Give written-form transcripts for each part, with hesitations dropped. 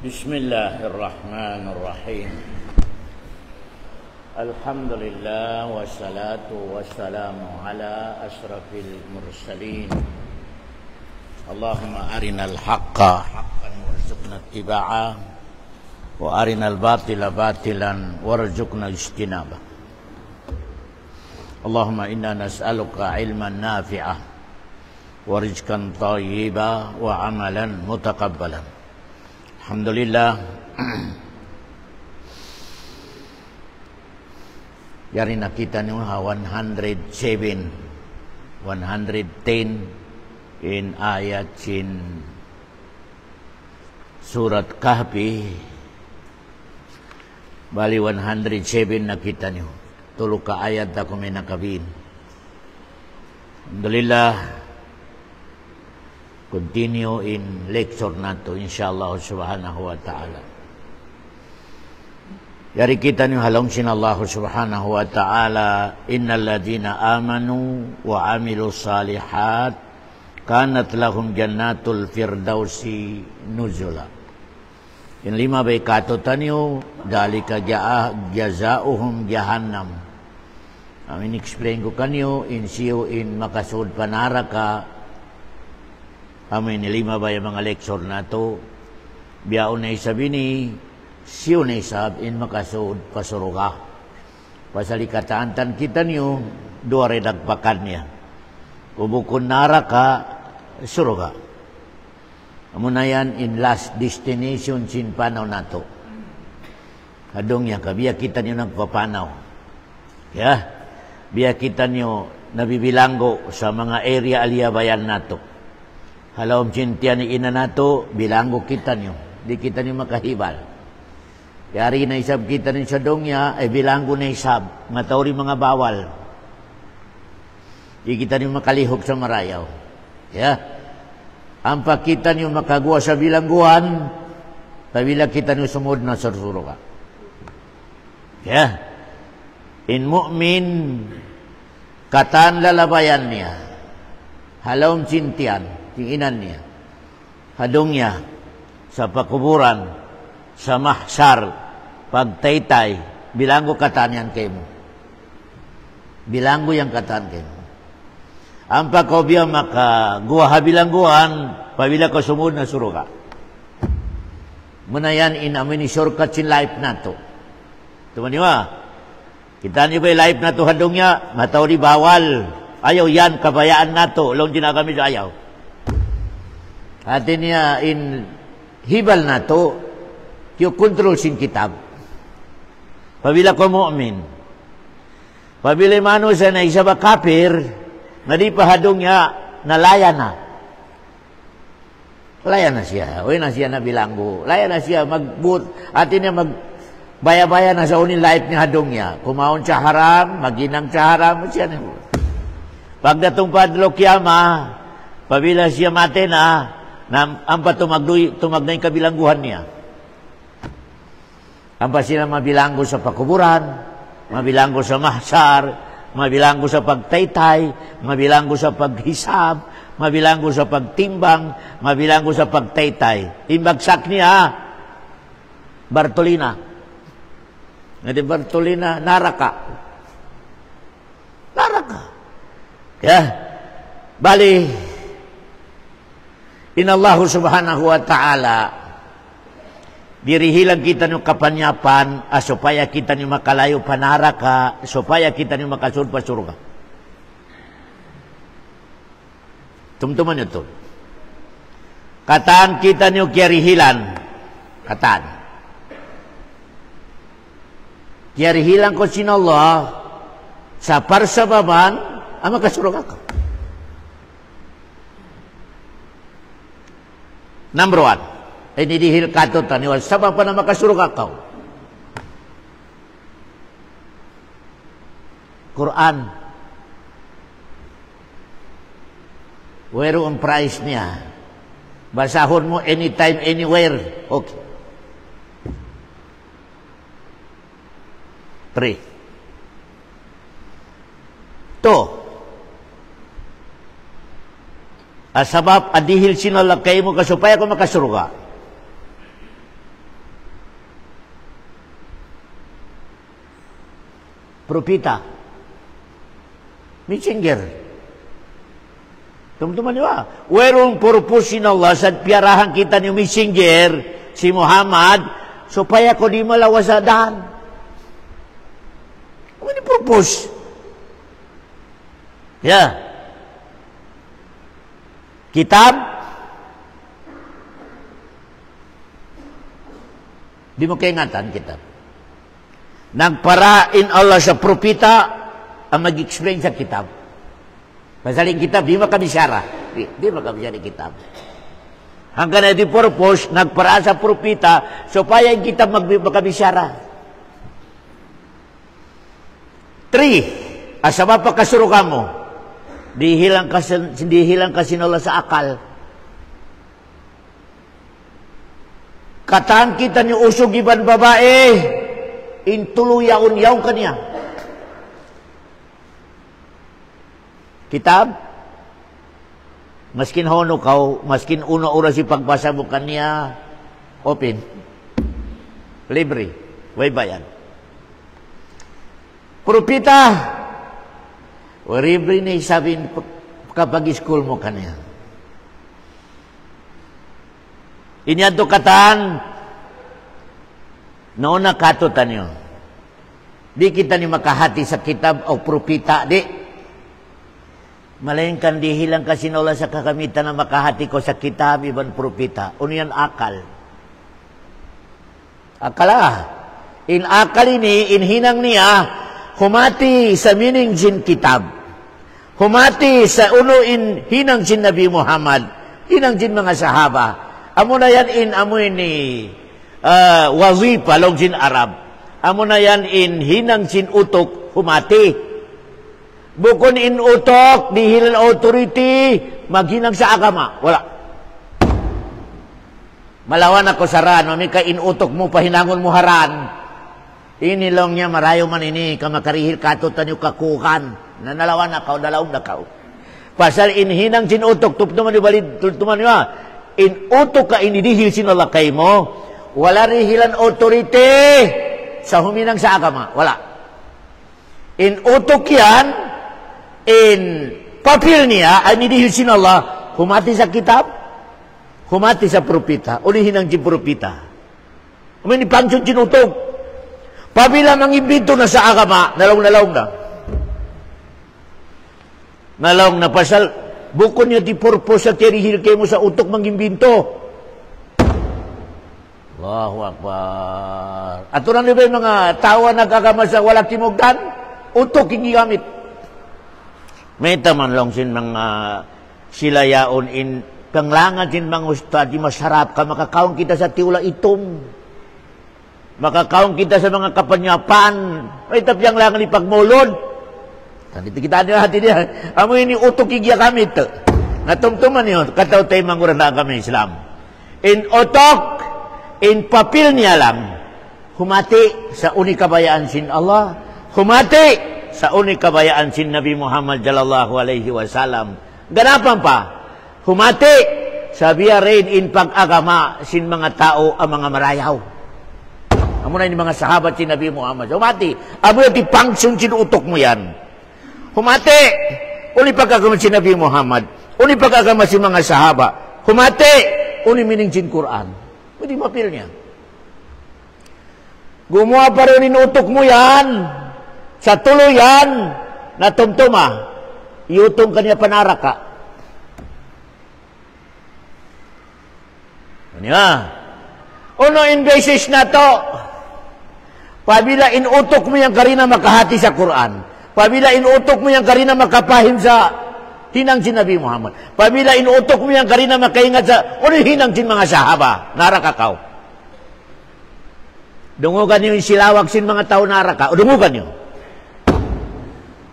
Bismillahirrahmanirrahim. Alhamdulillah wassalatu wassalamu ala asrafil mursalin. Allahumma arinal haqqa haqqan warzuqna ittiba'ah wa arinal batila batilan warzuqna ijtinabah. Allahumma inna nas'aluka ilman nafi'ah wa rizqan thayyiban wa amalan mutaqabbalan. Alhamdulillah. Yari nakita niyo 110 in ayat in surat Kahfi. Bali 107 nakita niyo. Tulo ka ayat ako may nakabin. Alhamdulillah. Continue in lecture nato insyaallah subhanahu wa ta'ala. Yari kita niyo halong sin Allah subhanahu wa ta'ala, innal ladina amanu wa amilus salihat kanat lahum jannatul firdausi nuzula. In 5 bay katutan niyo, dalika jazaohum jahannam. Amin explain ko kanyo in siyo in makasud panaraka. Amin 5 ba yung mga lecture na to. Biyaon na isabi ni siyo na isab in makasud pasuruga. Pasalikataan kita niyo, duwari nagpakan niya. Kubukun naraka, suruga. Amo na yan in last destination sin panaw na to. Kadong yan, kabiya kita niyo nagpapanaw. Yeah. Biya kita niyo nabibilanggo sa mga area aliyabayan na to. Halom cintia ni ina nato, bilanggo kita niyo. Di kita niyo makahibal. Yari na isab kita niyo sa dongya, bilanggo na isab. Matawri mga bawal. Di kita niyo makalihok sa marayaw. Ya. Ang pakita niyo makagawa sa bilangguan, pabila kita niyo sumod na sarsuro ka. Ya. In mu'min, katan lalabayan niya. Halom cintian. Tinginan niya, hadong sa pakuburan, sa mahsyar, pagtaytay, bilanggo katanyan kayo mo. Bilanggo yung katan kayo mo. Ang pagkobya makaguha bilangguan, pabila ko sumud na suruga. Muna yan inamin ni shortcut sin life na to. Tumaniwa, kita niyo ba life na to hadong niya, mataw di bawal. Ayaw yan, kabayaan na to. Long ginagami sa ayaw. Atin niya in hibal na to, yung control sin kitab. Pabila ko mu'min. Pabila mano sa na isa ba kapir, na di pahadong niya, nalaya na. Laya na siya. Uy na siya na bilanggo. Laya na siya. Atin niya magbaya-baya na sa unin life ni hadong niya. Kumaon siya haram, maginang siya haram. Siya na. Pagdatong padlo kiyama, pabila siya mate na ampa tumagnay kabilangguhan niya. Ampa sila mabilanggo sa pakuburan, mabilanggo sa mahsyar, mabilanggo sa pagtaytay, mabilanggo sa paghisab, mabilanggo sa pagtimbang, mabilanggo sa pagtaytay. Imbagsak niya, Bartolina. Ngadi Bartolina, naraka. Naraka. Ya, bali. Inallahu subhanahu wa ta'ala dirihilang kita ng kapanyapan supaya kita ng makalayo panaraka, supaya kita ng makasurpa surga. Tumtuman nyo to. Kataan kita nyo kiarihilan. Kataan. Kiarihilan ko sinallah sa parsababan ang makasurga ka. Number 1, inidihil kato taniwal, sabab pa na makasurga ka. Quran. Wero ang price niya. Basahon mo anytime, anywhere. Okay. 3. 2. Asabab adihil sinalakay mo kasupaya ko makasurga. propita. Messenger. Teman-teman ya, werong purpose Allah sa piarahan kita ni messenger si Muhammad supaya ko di malawasadan. Ano ni purpose? Ya. Kitab di mo kaingatan kitab. Nagparain Allah sa propita ang mag-explain sa kitab. Pasaling kitab, di makabisyara. Di makabisyara kitab. Hanggang na di purpose, nagpara sa propita, supaya yung kitab makabisyara. 3. Asama pa kasuro ka mo. Di hilang kasi nila sa akal. Kataan kita ni usog iban babae, intuluyaon yaw kaniya. Kitab, maskin hono kau, maskin uno oras si pagbasa mo kaniya, open, libre, way bayan. Propita, libre na isabin kapag school mo kaniya. Inyadto kataan, nauna katutan nyo. Di kita ni makahati sa kitab o propita, di. Malayan di hilang kasi naula sa kakamitan na makahati ko sa kitab iban propita. Ano yan akal? Akala. In akal ini, in hinang niya, humati sa meaning jin kitab. Humati sa uno in hinang jin Nabi Muhammad. Hinang jin mga sahaba. Amo na yan in amoy ni wazifa, long jin Arab. Amo na yan in hinang jin utok, humati. Bukon in utok, dihil authority, maghinang sa agama. Wala. Malawan ako sa rano, ni ka in utok mo, pahinangon mo haran. Inilong niya, marayo man ini, kamakarihil katutan yung kakukan. Nanalawan ako, dalawang nakaw. Pasal in hinang sin utok, tuptuman yung balid, tuptuman yung in utok ka inidihil sinalakay mo, wala rihilan authority sa huminang sa agama. Wala. In utok yan, in papil niya, ay nidihil sin Allah, humati sa kitab, humati sa propita, ulihin ang jin propita. Umini pangsyon sinutog. Pabila mangimbito na sa agama, nalawng na. Nalawng na pasal, bukon niya di purpose sa tirihil kayo mo sa utok mangimbito. Allahu Akbar. At tunan niyo ba yung mga tawa nagagama sa walang timugdan? Utok hindi gamit. May taman lang sin mga silayaon in kanglangan sin mga ustad, di masarap ka, makakaon kita sa tiwala itom. Makakaon kita sa mga kapanyapan. May tapyang lang ni pagmulod. Dito kita nila hati niya. Amo ini utok igya kami ito. Natumtuman niyo, kataw tayo mangurana kami Islam. In utok, in papil niya lang, humati sa unikabayaan sin Allah. Humati sa unikabayaan sin Nabi Muhammad sallallahu alaihi wasallam. Ganapan pa, humati sa biya rin in pag-agama sin mga tao ang mga marayaw. Amo na yung mga sahabat sin Nabi Muhammad. Humati, amo yung tipangsyon sin utok mo yan. Humati, uni pag-agama sin Nabi Muhammad. Uni pag-agama sin mga sahaba. Humati, uni mining sin Quran. Pwede mapil niya. Gumawa pa rin utok mo yan. Sa tuluyan, natumtuma, iutong kanya panaraka. Ano yan? Uno in basis na to, pabila inutok mo yung karina makahati sa Quran. Pabila inutok mo yung karina makapahim sa hinang sin Nabi Muhammad. Pabila inutok mo yung karina makaingat sa hinang sin mga sahaba. Narakakaw. Dungugan niyo yung silawag sin mga tao naraka. O dungugan niyo.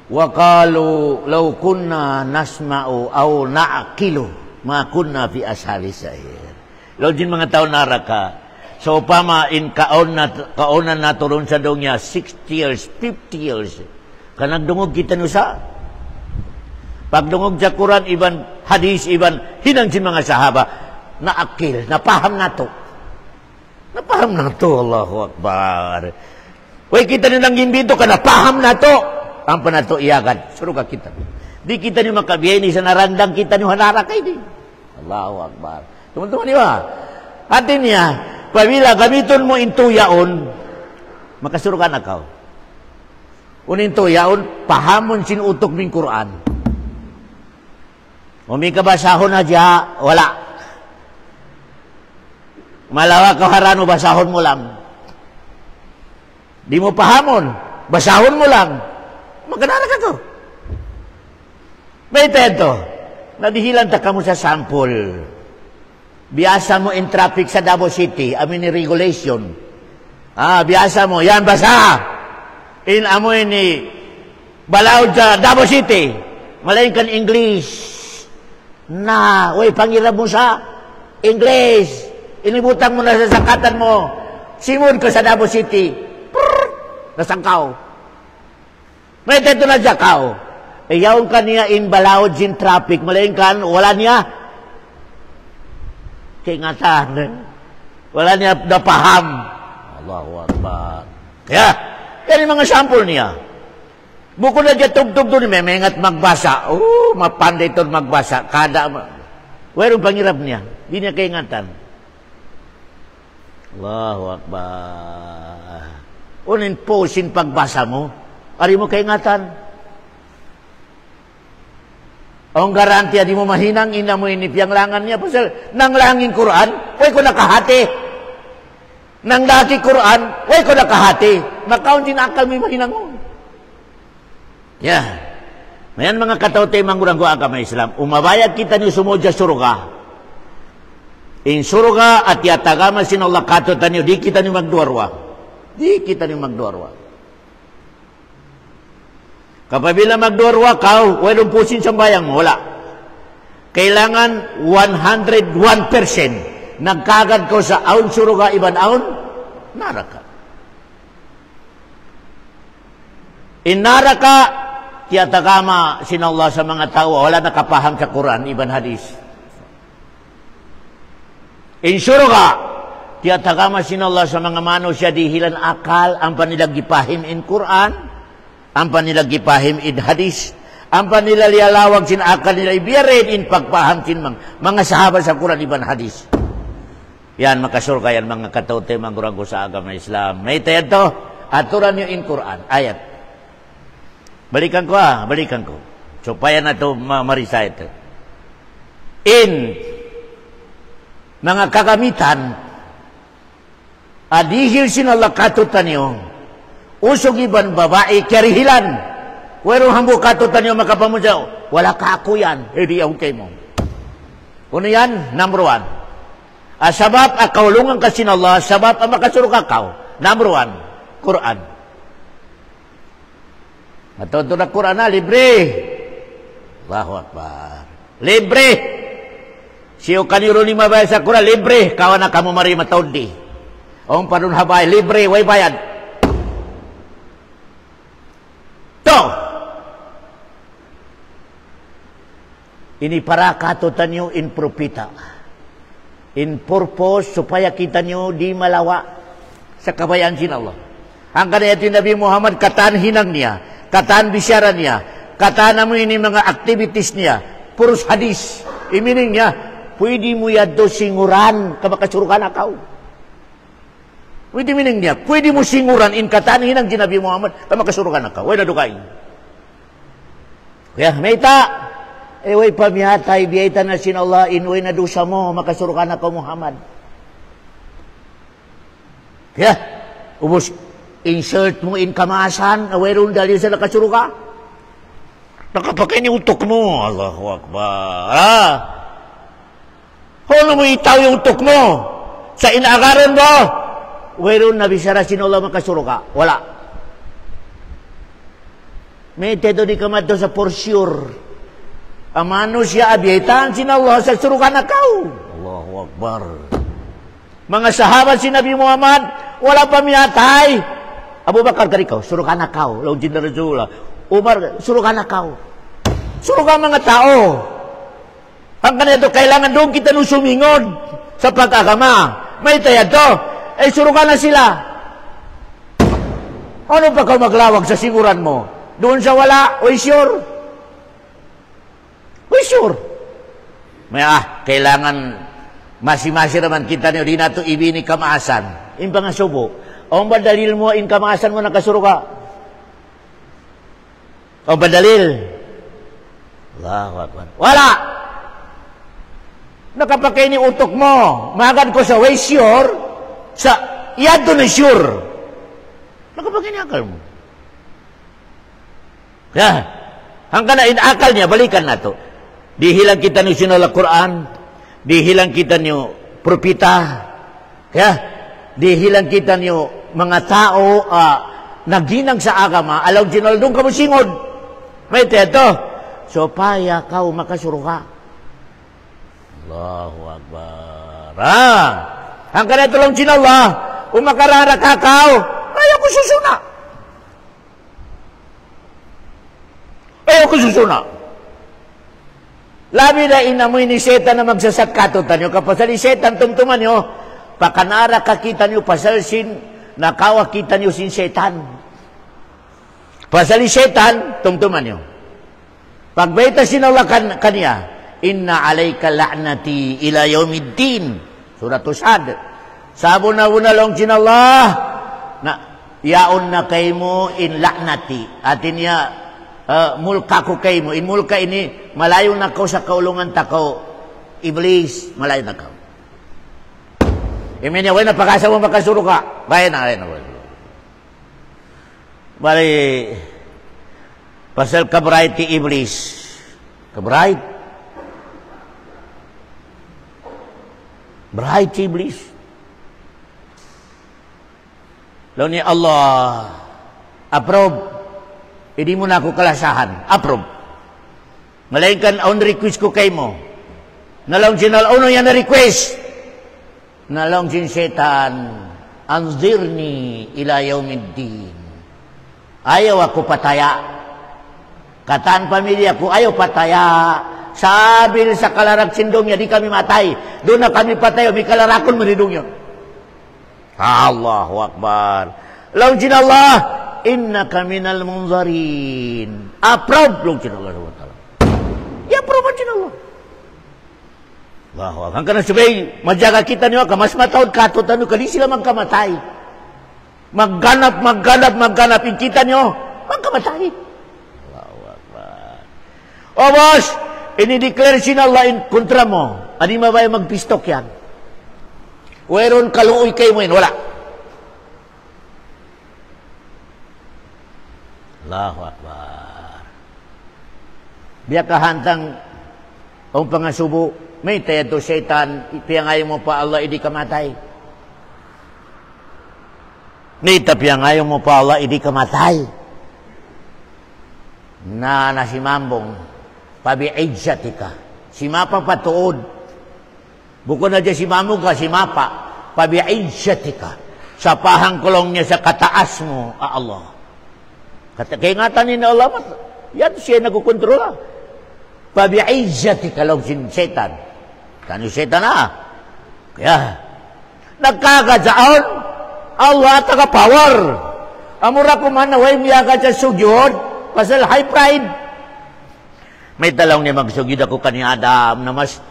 Wakalu law kunna nasma'u aw na'qilu ma kunna fi ashabi sa'ir. Law din mga tao naraka. So upama in kaonan na turon sa daw niya 60 years, 50 years. Kanagdungog kita no sa pagdungog sa Quran iban hadis iban hinang sin mga sahaba naakil, napaham na to. Napaham na to, Allahu Akbar. Way kita nilang gimbito ka na paham na to. Ang panato iyagan. Suruga kita. Di kita ni makabiyay ni sa narandang kita ni hanarakay di. Allahu Akbar. Teman-teman ni ba? Artinya, pabila gamiton mo intuyaon, makasurugan na kau. Unin tuyaon, pahamon sinutok ng Quran. Umi kabasahon na diya, wala. Malawa ka harano, basahon mo lang. Di mo pahamon, basahon mo lang. Magkanara ka to. May ito, nadihilan ta ka mo sa sample. Biasa mo in traffic sa Davao City, amin ni regulation. Biasa mo, yan basa. In amoy ni Balaod sa Davao City, malayin kan English. Way, pangirap mo sa English. Inibutang mo na sa sakatan mo. Simon ka sa Davao City. Nasangkaw. May teto na jakaw. Yaon ka niya in Balaod in traffic. Malayin kan, wala niya. Kingatan. Wala niya napaham. Allahu Akbar. Kaya, yan yung mga sample niya. Bukod na dyan, tub-tub doon, may mengat magbasa. Mapanday ito magbasa. Mayroong pangirap niya. Hindi niya kaingatan. Allahu Akbar. Unin po, sin pagbasa mo. Ari mo kaingatan. Ang garantiya, di mo mahinang, ina mo inipiyang langan niya. Pasal, nang langing Quran, way ko nakahati. Nang dati Quran, way ko nakahati. Makauntin akal may mahinang mo. Mayan mga katawte manggurang ko agama Islam. Umabayag kita ni sumodya suruga. In suruga at yatagama sin Allah katutan niyo, di kita ni magduarwa. Di kita ni magduarwa. Kapabila magduarwa kau, walang pusin sa bayang mo, wala. Kailangan 101%. Nagkagad ko sa aun suruga iban aun, naraka. In naraka, tiyatagama sin Allah sa mga tao, wala nakapaham sa Quran, iban hadis. In suruga, tiyatagama sin Allah sa mga mano siya dihilan akal, ang panilagipahim in Quran, ang panilagipahim in hadis, ang panilalawag sin akal nila ibiyarin in pagpaham sin mga sahabat sa Quran, iban hadis. Yan, makasurga yan mga kataute, manggurang ko sa agama Islam. May tayo to, aturan nyo in Quran, ayat. Balikan ko balikan ko. Supaya na ito marisa ito. In mga kagamitan, adihil sinala katutan nyo, usog iban babae karihilan. Wero hambo katutan nyo makapamunsaw, wala ka ako yan, hindi ako kayo mo. Kuno yan, number 1. Sabab akaulungan ka sin Allah, sabab ang makasuro ka kao. Number 1, Quran. Matuto na Quran na, libre. Allahu Akbar. Libre. Siyo kaniro ni mabay sa Quran, libre. Kawan na kamu mari matawd di. Ang panun habay, libre, way bayad. To. Ini para katutan nyo in propita. In purpose, supaya kita nyo di malawa sa kabayaan sin Allah. Ang kanayat yung Nabi Muhammad, kataan hinang niya, kataan bisyara niya, kataan mo ini mga activities niya, puros hadis. Imining niya, pwede mo yado singuran, kabakasurukan akaw. Pwede mining niya, pwede mo singuran in kataan hinang si Nabi Muhammad, kabakasurukan akaw. Way nadukain. Kaya, mayta, way pamiyatay, biyayta na sin Allah, inway na dosa mo, makasurukan akaw Muhammad. Kaya, ubos, insert mo in kamasan, awayroon dahil sa nakasuruka. Nakapakay ni utok mo. Allahu Akbar. Kung mo itaw yung utok mo, sa inaagaran mo, awayroon na bisara sinula makasuruka. Wala. May tedo di ka madto sa for sure. Amano siya abiyaitan sinallah sa surukan akaw. Allahu Akbar. Mga sahabat si Nabi Muhammad, wala pa miyatay. Abu Bakar karikaw, surukan akaw. Laujin na Rasulullah. Umar, surukan akaw. Surukan mga tao. Ang kanito, kailangan doon kita nung sumingod sa pag-agama. May tayad to. Surukan na sila. Ano pa ka maglawag sa singuran mo? Doon sa wala, we sure? We sure? May kailangan masi-masi naman kita niyo, di na ito ibini kamaasan. In pa nga subo. O ba dalil mo, in kamaasan mo nakasuro ka? O ba dalil? Allahu Akbar. Wala! Nakapakay ni utok mo. Magad ko sa way sure, sa iyado na sure. Nakapakay ni akal mo. Kaya, hanggang na inakal niya, balikan na to. Dihilang kita niyo sinala Quran, dihilang kita niyo propita, kaya, dihilang kita niyo mga tao naginang sa agama, alaw ginaldong ka mo singod. May teto, so paya kau makasuro ka. Allahu Akbar. Hanggang na ito lang sinala, umakarara kakaw, ayaw ko susuna. Ayaw ko susuna. Labi na inamoy ni setan na magsasatkato tanyo. Kapasal ni setan tumtuman nyo, pakanara kakita nyo, pasalsin, nakawa kita nyo sin setan. Pasal ni setan, tumtuman nyo. Pagbaita sinulakan kanya, inna alayka la'nati ila yaumiddin. Surat Usad. Sabo na unalong sinallah, na yaon na kay mo in la'nati. Atin niya, mulka ko kay mo. In mulka ini, malayo na ko sa kaulungan takaw. Iblis, malayo na ka. Imenya, wala na pagkasa mo makasuro ka. Bayan na. Bali, pasal kabrait ti Iblis. Kabrait? Bright ti Iblis. Lalu ni Allah, approve. Hindi mo na ako kalasahan. Approve. Malayan on request ko kay mo. Nalong sinalaw yan na request. Nalong sin setan, anzirni ila yaumiddin. Ayaw ako pataya. Kataan pamilya ko, ayaw pataya. Sabil sa kalarak sindong niya, di kami matay. Doon na kami patay, may kalarakon manidong niya. Allahu Akbar. Laong sinallah, innaka minal munzarin. Approve long sinallah SWT. I-approve ang sinallah. Allahu Akbar. Hanggang na sabay, madyaga kita niyo, mas matawad katutan niyo, kali sila magkamatay. Magganap, ikita niyo, magkamatay. Allahu Akbar. O boss, ini-declare sinallah in kontra mo. Ani mabaya magpistok yan. Weron kaluoy kayo mo yun, wala. Allahu Akbar. Biya kahantang ang pangasubo, may tayo setan, piyangayo mo pa Allah, hindi ka matay. May tapiyangayo mo pa Allah, hindi ka matay. Na si Mambong, pabi'idjatika. Si Mapa patuod. Bukod na dyan si Mambong ka, si Mapa, pabi'idjatika. Sa pahang kulong niya sa kataas mo, Allah. Kaya nga tanin na Allah, yan siya nagkukontrola. Pabi'idjatika lang sin setan. Kano setan na? Kaya, nagkagasaon, Allah taga-power. Amura ko man na way miyaga sa sugyod, pasal high pride. May talaw niya magsugid ako kani Adam na mas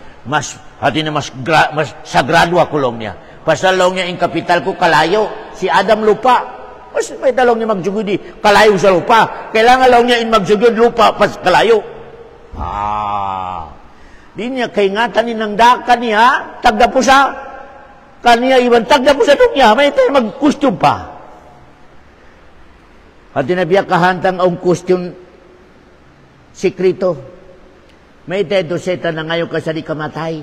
sagrado ako long niya. Pasal long niya in kapital ko kalayo, si Adam lupa. Mas may talaw niya magsugid kalayo sa lupa. Kailangan lang niya in magsugid lupa pas kalayo. Di niya kay nga tanin ng daka niya, tagda po sa kaniya iban, tagda po sa niya, may tayo mag-costume pa. At tinabiyak kahantang ang costume sikrito. May tayo setan na ngayon ka sa di kamatay.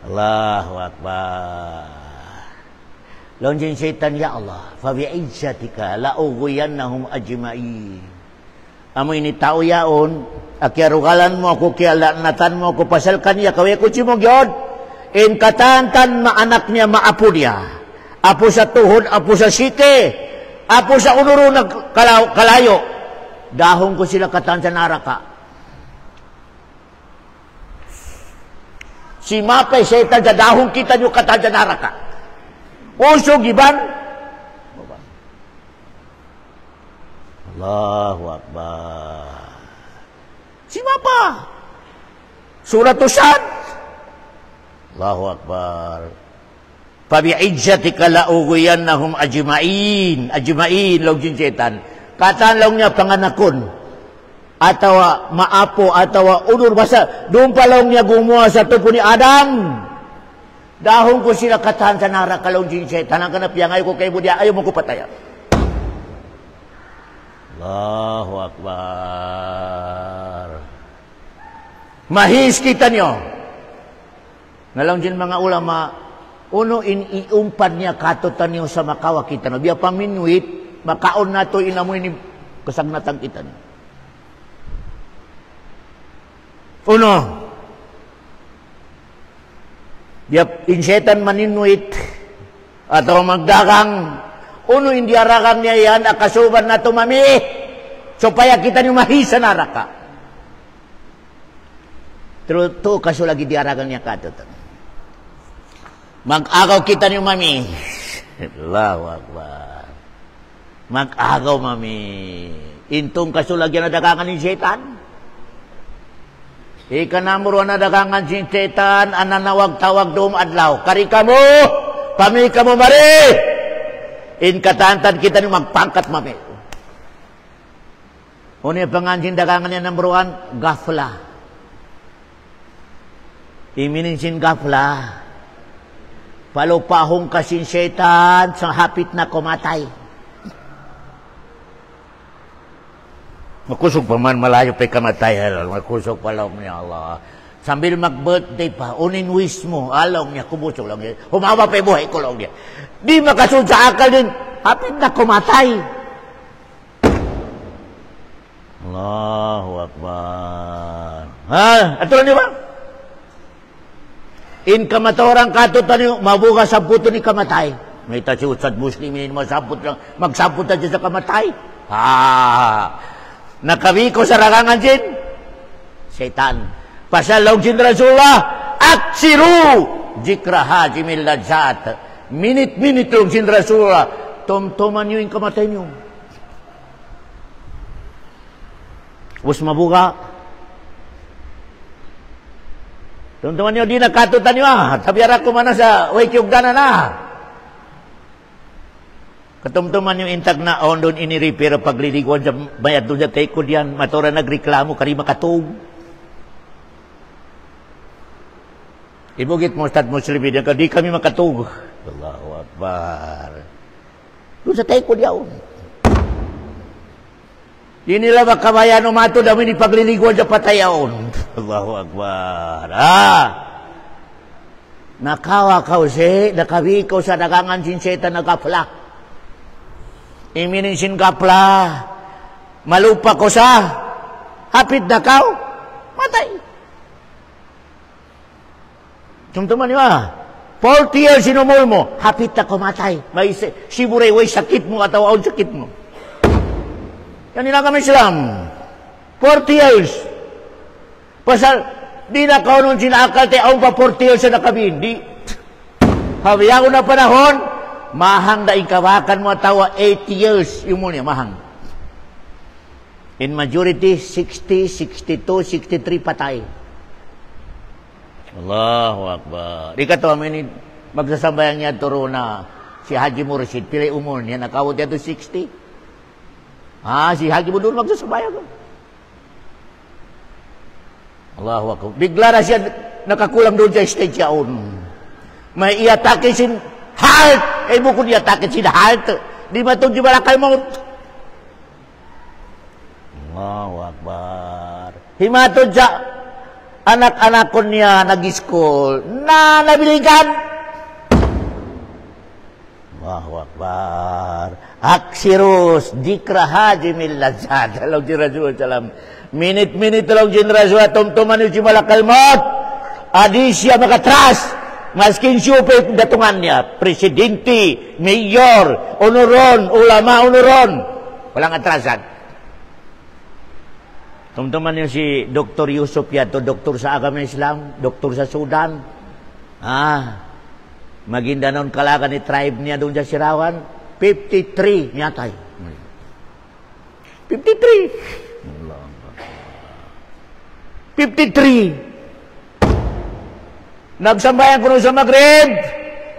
Allahu Akbar. Lonjin setan, ya Allah, fabi'idjatika la'ugwiyannahum ajma'in. Amoy ni tao yaon, akiarugalan mo ako, kialanatan mo ako, pasal kaniya, kaway ko mo gyod. In katantan maanak niya, maapo niya. Apo sa tuhod, apo sa sike, apo sa unuro na kalayo. Dahong ko sila katan sa naraka. Si Mapay setan sa dahong kita nyo katan sa naraka. Uso giban, Allahu Akbar. Siapa? Surat Sad. Allahu Akbar. Fabi'izzatika la'ughwiyannahum ajma'in. Ajma'in long jin setan. Kataan long niya panganakon. Atawa maapo atawa udur basa. Doon pa long niya gumawa sa tupo ni Adam. Dahon ko sila kataan sa nara kalong jin setan. Ang kanapiyang ayaw ko kay Budia. Ayaw mo ko pataya. Allahu Akbar. Mahis kita niyo. Nalang din mga ulama, uno iumpan niya katutan niyo sa makawa kita no. Biya paminwit, makaon na to inamoy ni kasagnatan kita niyo. Uno, biya insetan maninwit, atau magdagang, uno hindi arakan niya yan, akasuban na to mami, supaya kita niyo mahisa naraka. Pero to kaso lagi diarakan niya katutan. Mag-agaw kita niyo mami. Allahu Akbar. Mag-agaw mami. Intong kaso lagi na dagangan ni setan. Ikanamuro na dagangan si setan, ananawag-tawag doom adlaw. Kari kamo, pami kamo mari. In katantan kita niyo magpangkat mami. Una pangansin dagangan niya number 1, gafla. Iminin sin gafla. Palupahong kasin setan sa hapit na kumatay. Makusog pa man malayo pa kamatay. Makusog pa lang niya Allah. Sambil mag-birthday pa, unin wish mo, along niya, kumusog lang niya. Humawa pa buhay ko lang niya. Di makasunod sa akal din, hapit na kumatay. Allahu Akbar. Ha? Ato lang di ba? In kamatorang katutan niyo, mabuga samputo ni kamatay. May tasiutsad muslimin, masamput lang, magsamput na sa kamatay. Nakawiko sa ragangan din. Setan. Pasalong sin Rasulullah, aksiru, jikra hajimil ladzat. Minit-minit long sin Rasulullah, tumtuman niyo yung kamatay niyo. Us mabuga. Teman-teman nyo, di nakatutan nyo tabiara ko mana sa wakyugdana na. Katumtuman nyo intag na on doon iniripira pagliliguan sa bayad doon sa taikod yan. Matura nagreklamo, kari makatug. Ibugit mo Ustad Muslimin yan, di kami makatug. Allahu Akbar. Doon sa taikod yan. Di nila makabayan umato dami ni pagliliguan sa patayaon. Allahu Akbar. Nakawa kau si, nakawiko sa dagangan sin setan na gapla. Iminin sin gapla. Malupa ko sa, hapit na kau, matay. Tumtuman niyo 40 years sinumul mo, hapit na ko matay. May siburay, way sakit mo ataw aon sakit mo. Yan nila kami Islam. 40 years. Pasal, di na kao nun sinakal, tayo pa 40 years na nakabin. Di. Habiyaw na panahon, mahang na ikawakan mo tawa 80 years. Yung muna, mahang. In majority, 60, 62, 63 patay. Allahu Akbar. Di ka to, magsasambayang niya turo na si Haji Mursid, pilay umur niya, nakawot niya to 60. Si Haji Budur magsasabayan ko. Allahu Akbar. Bigla na siya nakakulang doon sa stage yaon. May iatake sin heart. Bukod iatake sin heart. Di matong di balakay mo. Allahu Akbar. Himatod sa anak-anak ko niya nag-school na nabiligan. Allahu Akbar. Aksirus dikra hajimil ladzat. Alam si Rasul salam. Minit-minit lang si Rasul tumtuman yung si malakal mot. Adi siya makatras. Maskin siya pa datungan niya. Presidente, mayor, onoron, ulama, onoron. Walang atrasan. Tumtuman yung si Dr. Yusuf Yato, doktor sa agama Islam, doktor sa Sudan. Magindanon kalagan ni tribe niya doon sa Sirawan. 53 niyatay. 53. 53. Nagsambayan ko sa Maghrib.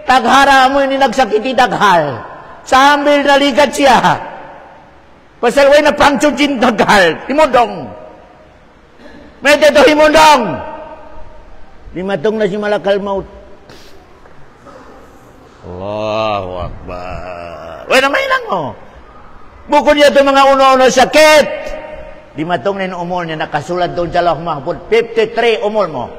Taghara mo ini nagsakiti daghal. Sambil nalikat siya. Pasal way na pangchujin daghal. Himundong. May dito himundong. Limatong na si malakal maut. Allahu Akbar. Way na mainang mo. Bukod niya ito mga uno-uno sakit. Limatong na yung umol niya. Nakasulat doon sa Allah Mahfud. 53 umol mo.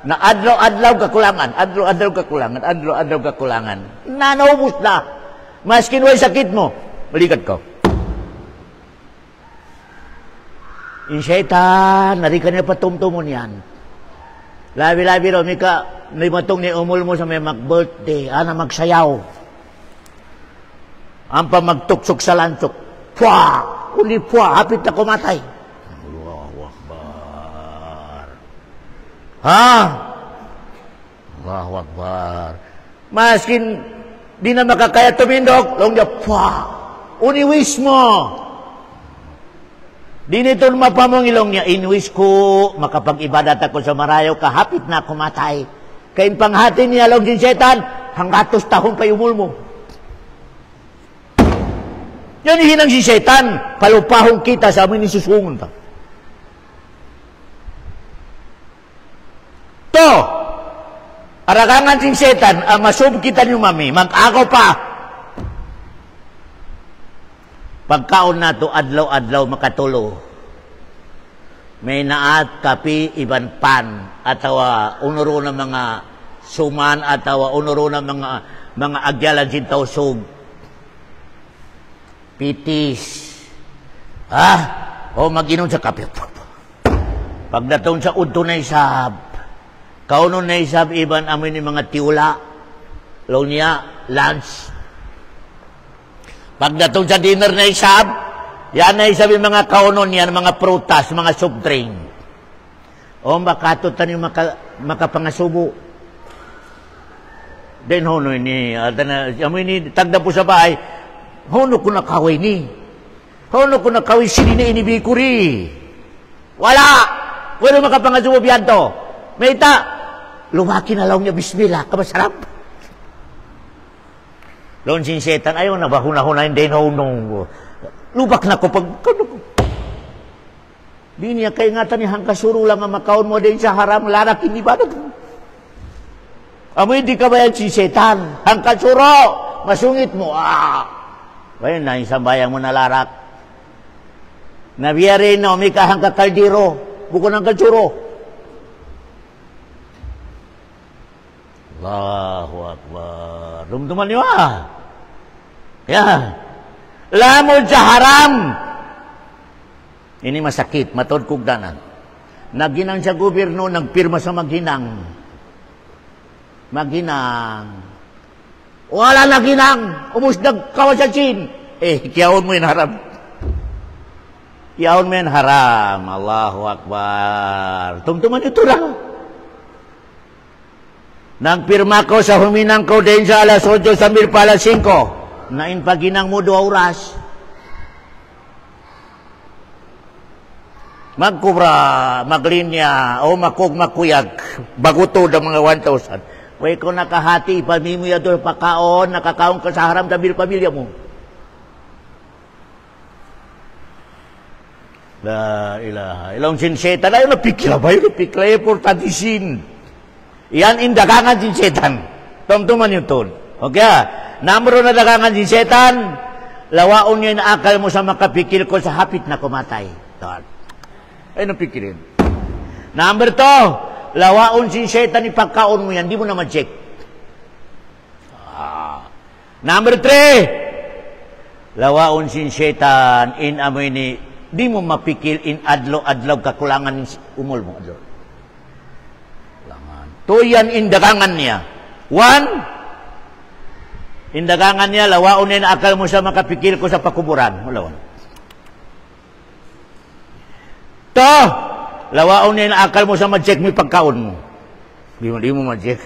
Na adlaw-adlaw kakulangan. Adlaw-adlaw kakulangan. Adlaw-adlaw kakulangan. Nanaubos na. Maskin way sakit mo. Balikat ko. Yung syaitan, narikan niya patumtumon yan. Labi-labi ro, mika, limatong ni umul mo sa may mag-birthday, ana magsayaw. Ang pa magtuksok sa lantok. Pwa! Uli pwa, hapit na kumatay. Allahu Akbar. Ha? Allahu Akbar. Maskin, di na makakaya tumindok, long niya, pwa! Uniwis mo! Di nito mapamangilong niya, inwis ko, makapag-ibadat ako sa marayo, kahapit na kumatay. Kain panghati niya lang din setan, hanggatos tahon pa umul mo. Yan hinang si setan, palupahong kita sa amin isusungon ta. To, aragangan si setan, masub kita niyo mami, mag-agaw pa. Pagkaon na to, adlaw-adlaw makatulo. May naat, kapi, iban pan, atawa unuro na mga suman, atawa unuro na mga agyalan sintaw sug. Pitis. Mag-inom sa kape. Pagdatong sa udto na isab, kaunon na isab, iban amin yung mga tiula, law niya, lunch. Pagdatong sa dinner na isab, yan na isab yung mga kaunon yan, mga prutas, mga soft drink. Makatutan yung makapangasubo. Then hono ini, tagda po sa bahay, hono ko nakaway ni. Hono ko nakaway sili na inibikuri. Wala makapangasubo biyanto. May ita, lumaki na lang niya, bismillah, kamasarap. Loon sin setan, ayaw na ba hunahunain din hunong. Lubak na ko pag... Di niya kaingatan ni hangkasuro lang ang makaon mo din sa haram, larak hindi ba? Amoy di ka ba yan si setan? Hangkasuro, masungit mo. Bayan na, isang bayang mo na larak. Nabiyari na, may kahang kakaldiro, buko ng kasuro. Allahu Akbar. Dumduman niyo Yan. Lamod sa haram. Ini masakit, matod kugdanan. Naginang sa gobyerno, nagpirma sa maghinang. Wala naginang. Umusdag kawasasin. Kiyaon mo yung haram. Kiyaon mo yung haram. Allahu Akbar. Tumtuman ito lang. Nagpirma ko sa huminang ko din sa alas 8 sambil pa alas 5. Nain paginang mo 2 oras. Magkubra, maglinya, o makuyag, baguto ng mga 1,000. Way ko nakahati, pamimiya doon pakaon, nakakaon ka sa haram tabil pamilya mo. La ilaha. Ilang sinsetan, ayaw napikla ba? Ayaw napikla, importantisin. Yan indagangan din setan. Tumtuman yung ton. Okay? Number na dagangan din setan, lawaon niya yung akal mo sa makapikil ko sa hapit na kumatay. Ay, napikirin. Number 2, lawaon si setan ipagkaon mo yan, di mo na ma-check. Number 3, lawaon si setan in amoy ni, di mo mapikil in adlaw-adlaw kakulangan umol mo. Adlaw. To yan indagangan niya. 1, indagangan niya, lawaon niya na akal mo sa makapikil ko sa pakuburan. Lawaon. 2, lawaon niya na akal mo sa ma-check mo pagkaon mo. Di mo ma-check.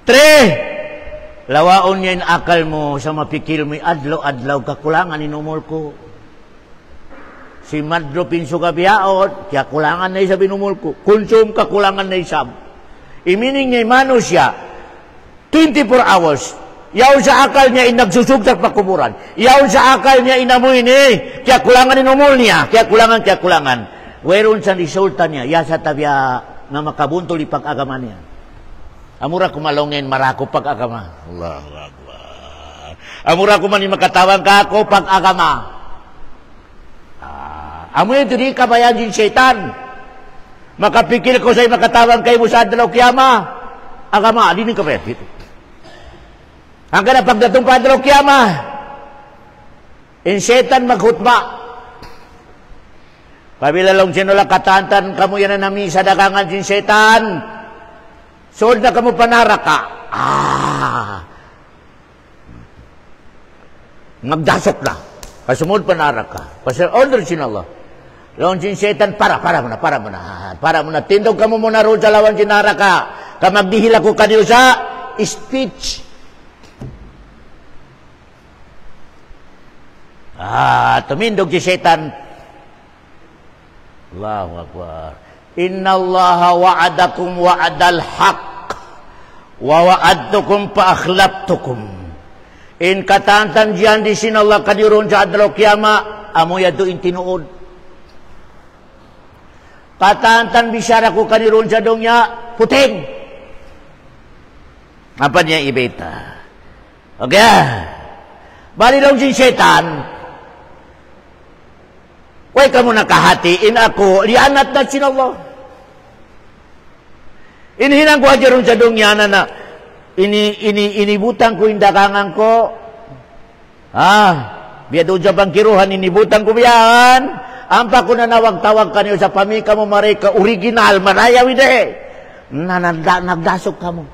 3, lawaon niya na akal mo sa mapikil mo adlaw-adlaw kakulangan inumol ko. Si Madro pinso ka biyaot, kaya kulangan na isa binumul ko. Konsum ka kulangan na isam. Imining niya imano siya, 24 hours. Yaw sa akal niya inagsusugtak pa kuburan. Yaw sa akal niya inamoy ni, kaya kulangan inumul niya. Kaya kulangan. Weron sa resulta niya, ya sa tabya nga makabuntol ipag-agama niya. Amura kumalongin marako pag-agama. Allahu Akbar. Amura kumanin makatawang ka ako pag-agama. Amo yung diri kabayan din syaitan. Makapikir ko sa'yo makatawang kayo mo sa adlaw kiyama. Agama, di ni kapayat. Hanggang na pagdatong pa adlaw kiyama. In syaitan maghutma. Pabilalong sinula katantan kamu yan na nami sa dagangan din syaitan. Sood na kamu panara ka. Magdasok na. Kasumod panara ka. Pasal order sinallah. Lawan sin syaitan, para muna. Tindog ka mo muna roon sa lawan sinara ka. Kamagdihila ko kanyo sa speech. Tumindog si syaitan. Allahu Akbar. Inna Allaha wa'adakum wa'adal haq. Wa wa'adtukum pa'akhlaptukum. In katantan diyan di sinallah kadiron sa adlaw kiyama, amo yado intinuod. Katantan bisyara ko kaniron sa dongya, puting. Apa niya ibeta? Okay. Bali lang si syaitan. Way ka mo nakahatiin ako, lianat na sinallah. Inhinang ko aja ron sa dongya na inibutang ko yung dagangan ko. Biya doon sa bangkiruhan, inibutang ko biyan. Ampa ko na nawag-tawag kanyo sa pamika mo marika, original, marayaw ide. Nagdasok ka mo.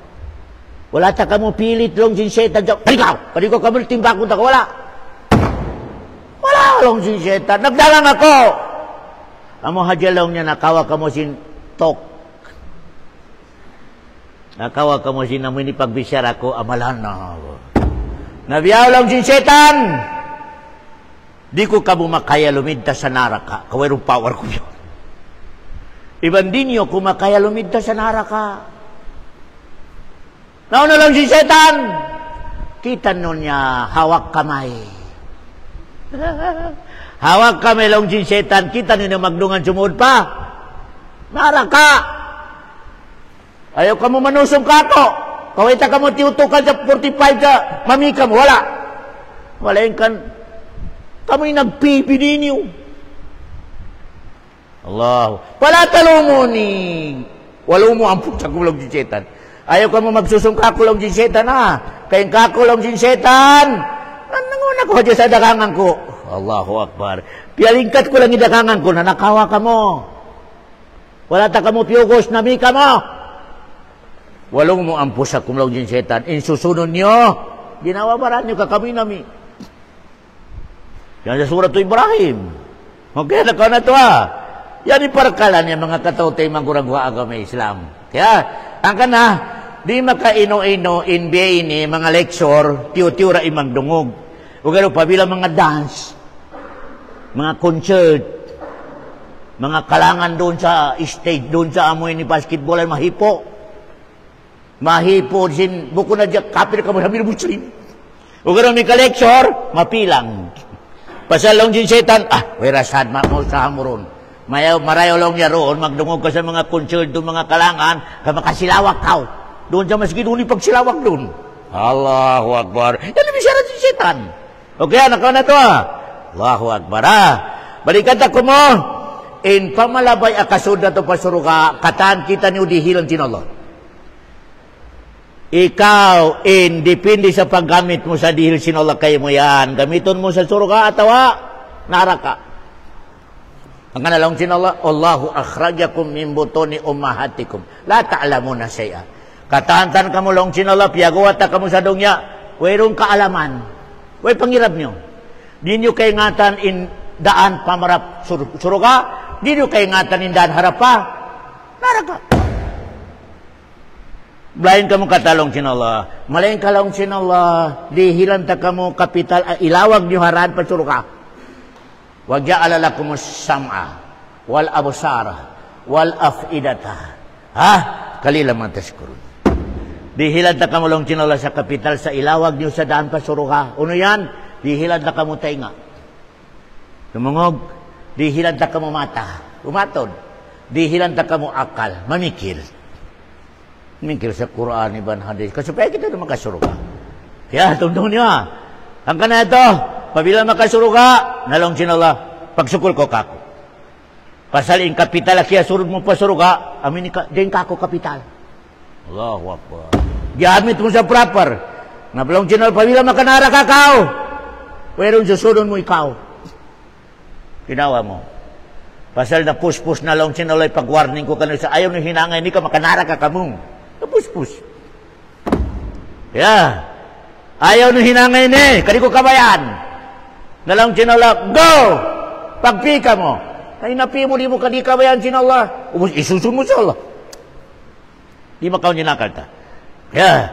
Wala ta ka mo pilit long sin syaitan. Padi ko kamul timbakon ta ko, wala. Wala long sin syaitan. Nagdalang ako. Amo hajalong niya, nakawa ka mo sin tok. Nakawa ka mo sin namin ipagbisyara ko, amalan na. Nabiyaw lang sin syaitan. Di ko ka makaya lumidta sa naraka. Kawerong power ko yun. Iban din nyo kung makaya lumidta sa naraka. Nauna lang si syaitan. Kita nun niya, hawak kamay. Hawak kamay lang si syaitan. Kita nun niya magdungan sumud pa. Naraka. Ayaw ka mo manusong ka ako. Kawita ka mo tiutukan sa 45 ka. Mamika mo, wala. Wala yung kan. Kamo'y nagpipi ninyo. Allah. Palatalo mo ni. Walo mo ang puta kulong si syaitan. Ayaw ka mo magsusong kakulong si syaitan Kayong kakulong si syaitan. Nanguna ko dyan sa dagangan ko. Allahu Akbar. Pialingkat ko lang yung dagangan ko. Nanakawa ka mo. Wala ta ka mo piyugos na mika mo. Walong mo ang pusa kulong si syaitan. Insusunod nyo. Ginawabaran nyo kami nami. Yan sa surat Ibrahim. Okay, nakaw na ito Yan iparkalan yung mga katawtay mangguragwa agama Islam. Kaya, ang kana, di makaino-ino inbiya ini, mga lecture, tiyo-tiyo ra imang dungog. O gano'n pa, bilang mga dance, mga concert, mga kalangan doon sa stage, doon sa amoy ni basketball ay mahipo. Mahipo, buko na dyan, kapir ka mo, sabi na Muslim. O gano'n may ka-lecture, mapilang. Pasalong din syaitan, wirasad mo sa hamuron. Marayaw lang niya roon, magdungog ka sa mga concert doon, mga kalangan, makasilawak ka. Doon sa masjid, doon ipagsilawak doon. Allahu Akbar. Yan ang bisyara si syaitan. Okay, nakaw na ito Allahu Akbar Balikan ako mo, in pamalabay akasod na ito pasuruka, kataan kita niyo dihilan sin Allah. Ikaw, depende sa paggamit mo sa dihil sin Allah kayo mo yan. Gamiton mo sa suruka atawa, naraka. Ang kanalong sin Allah, Allahu akhrajakum min butoni ummahatikum. La ta'lamuna syai'a. Katantan kamu long sin Allah, piyagawata kamu sa dongya, wairong kaalaman. Way pangirap nyo. Di nyo kay ngatan in daan pamarap suruka, di nyo kay ngatan in daan harap pa, naraka. Blain kamu katalong sin Allah. Malain kalong sin Allah. Dihilan ta kamu kapital ilawag niyo haran pasuruka. Wa ja'ala lakumus sam'a wal absara wal af'idata. Kalilan man tashkurun. Dihilad na kamulong chinala sa kapital sa ilawag niyo sa daan pasuruha. Uno yan? Dihilad na kamu tainga. Tumungog. Dihilad na kamu mata. Umatod. Dihilad na kamu akal. Mamikil. Mamikil sa Quran, Iban Hadis. Kasupaya kita na makasuruha. Kaya, tundong niyo ang kana ito, pabila makasuruha, nalong chinala, pagsukul ko kako. Pasal in kapital, kaya surod mo pasuruha, amin din kako kapital. Allahu Akbar. Gamit mo sa proper. Nabalong chinala, pabila makanara kakao. Pero susunod mo ikaw. Ginawa mo. Pasal na push-push na lang chinala, pag-warning ko kanil sa ayaw ng hinangay, hindi ka makanara kakamong. Na push-push. Yeah. Ayaw ng hinangay ni, kadi ko kabayan. Nalang chinala, go! Pagpika mo. Ay napi mo, di mo kadi kabayan chinala. Isusun mo sa Allah. Di makaw ninakal ta. Kaya,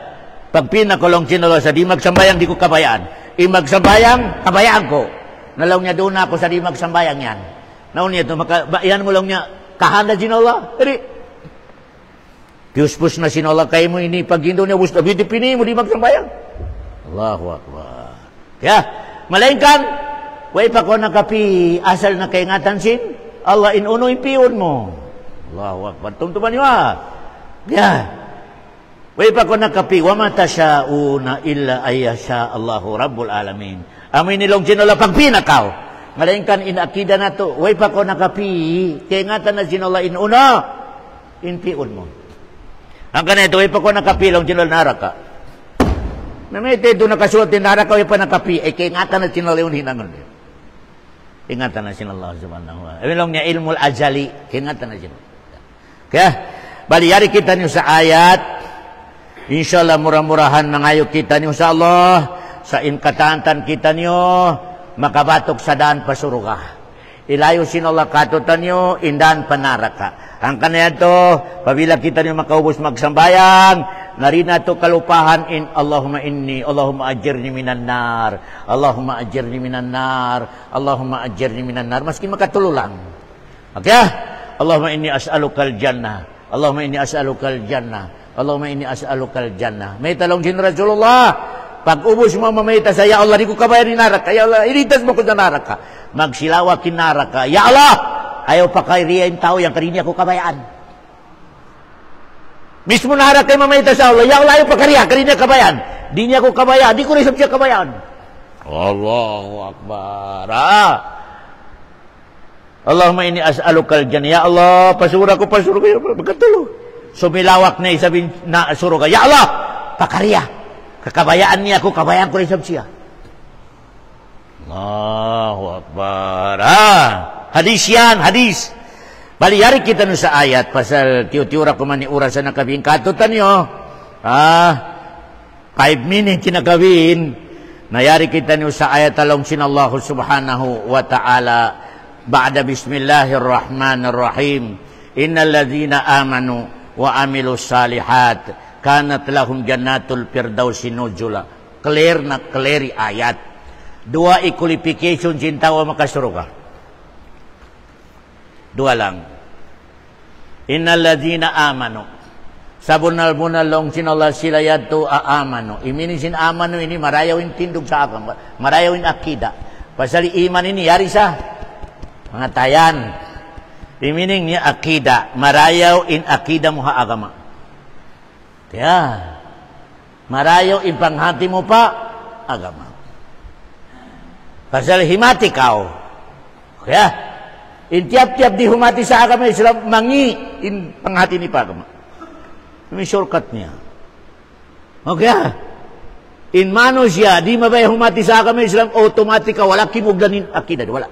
pagpina ko lang chinala sa di magsambayang di ko kabayaan. Magsambayang, kabayaan ko. Nalaw niya doon ako sa di magsambayang yan. Naon niya ito, yan mo lang niya, kahanda chinala. Jadi, pius-pus na chinala kayo mo ini, pag hindo niya, gusto, pini mo di magsambayang. Allahu Akbar. Kaya, malainkan, way pa ko nakapi, asal na kaingatan sin, Allah inuno impiyon mo. Allahu Akbar. Tumtuman niyo Kaya, way pa ko nakapi, wa mata syauna illa ayyasha Allahu Rabbul Alamin. Amin nilong sinula pagpinakaw. Malainkan inakida na to, way pa ko nakapi, kaingatan na sinula inuno, impiyon mo. Ang kanito, way pa ko nakapi, long sinula naraka. Namete doon nakasulat din naraka, way pa nakapi, kaingatan na sinula yung hinangon. Ingatan na sinala subhanahu wa ta'ala. Long niya ilmul ajali, kaingatan na sinula. Kaya, baliyari kita niyo sa ayat, insyaAllah murah-murahan mangayo kita niyo sa Allah, sa inkatantan kita niyo, makabatok sa daan pasuruga. Ilayo sinala katutan niyo, indan panaraka. Ang kanaya to, pabila kita niyo makaubos magsambayang, narina to kalupahan in Allahumma inni, Allahumma ajirni minan nar, Allahumma ajirni minan nar, Allahumma ajirni minan nar, maski makatululang. Okay? Allahumma inni as'alukal jannah, Allahumma inni as'alukal jannah, Allahumma inni as'alukal jannah. May talong din Rasulullah, pag ubos mo mamita sa ya Allah, di ko kabayan ni naraka, ya Allah, iritas mo ko sa naraka. Magsilawa kin naraka, ya Allah, ayaw pa kay riya yung tao, yung karinya ko kabayaan. Mismo naraka kay mamita sa Allah, ya Allah, ayaw pa kariya, karinya kabayan. Di niya ko kabayan, di ko rin siya kabayan. Allahu Akbar. Allahumma inni as'alukal jannah. Ya Allah, pasura ko, magkatulo. Sumilawak na isabing na suruga. Ya Allah, pakariya. Kakabayaan niya ako, kabayaan ko rin siya. Allahu Akbar. Hadis yan, hadis. Baliyari kita nun sa ayat, pasal tiyo-tiyura ko man ni ura sa nakabing katutan nyo. 5 minutes kinakabin. Nayari kita nun sa ayat along sinallahu subhanahu wa ta'ala. Ba'da bismillahirrahmanirrahim. Innal ladhina amanu wa amilus salihat kanat lahum jannatul firdausi nuzula. Clear na clear ayat. 2 qualification cinta wa makasuruga. 2 lang. Innal ladhina amanu. Sabunal-bunal long sinala sila yadto aamanu. Imini sin amanu ini marayaw in tindog sa akam. Marayaw in akida. Pasal iman ini yari sa mga tayan. Imining niya akida. Marayaw in akida mo ha agama. Kaya, marayaw in panghati mo pa agama. Pasal himati kao. Kaya, in tiap-tiap di humati sa agama Islam, mangi in panghati ni pa agama. May shortcut niya. Okay. In manusia, di mabay humati sa agama Islam, automatic ka, wala kimugdanin akida. Wala.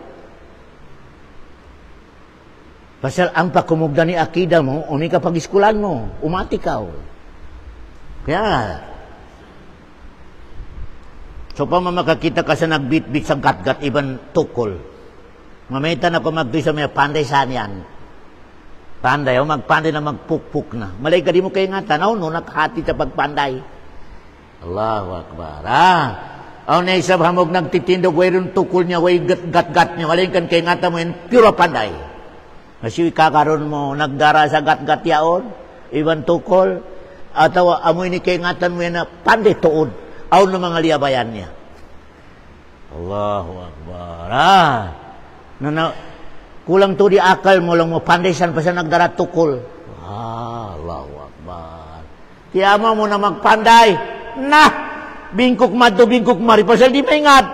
Pasal ang pakumugda ni akida mo, uni ka pag-iskulan mo, umati ka. Kaya, so pa mamakakita ka sa nagbit-bit sa gat-gat, iban tukol. Mamaitan ako magdoy sa mga panday saan yan. Panday, o magpanday na magpukpuk na. Malay ka di mo kayo nga tanaw, no, nakahati sa pagpanday. Allahu Akbar. Aw na isab hamog nagtitindog way rin tukol niya, way gat-gat niya. Walin kan kay ngata mo yun, puro panday. Kasi kakaroon mo, nagdara sa gat-gat yaon, iban tukol, ataw amoy ni kay ngatan mo yan na panday tuod. Aw na mga liabayan niya. Allahu Akbar. Kulang to di akal mo lang mo, panday san pa sa nagdara tukol. Allahu Akbar. Tiyama mo na magpanday. Bingkok madto, bingkok mari. Pasal di maingat.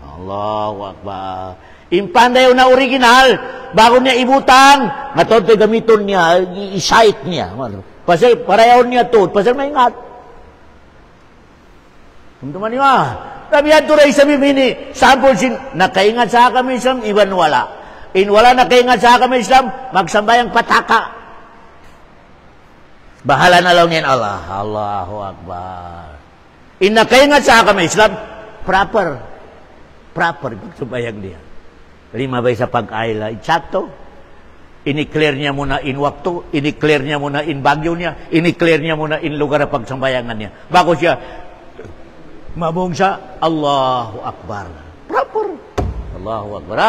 Allahu Akbar. Impanday na original. Bago niya ibutang. Matod gamiton niya. I-sight niya. Pasal parayaw niya to. Pasal maingat. Teman-teman niya. Tapi yan to rin sa mimini. Sample sin. Nakaingat sa kami Islam. Iban wala. In wala nakaingat sa kami Islam. Magsambayang pataka. Bahala na lang yan Allah. Allahu Akbar. Inakaingat sa kami Islam, proper pagsubayag niya. 5 bay sa pag-ayla, insakto. Ini-clear niya muna in waktu, ini-clear niya muna in bagyo niya, ini-clear niya muna in lugar na pagsambayangan niya. Bago siya, mabong siya, Allahu Akbar. Proper. Allahu Akbar.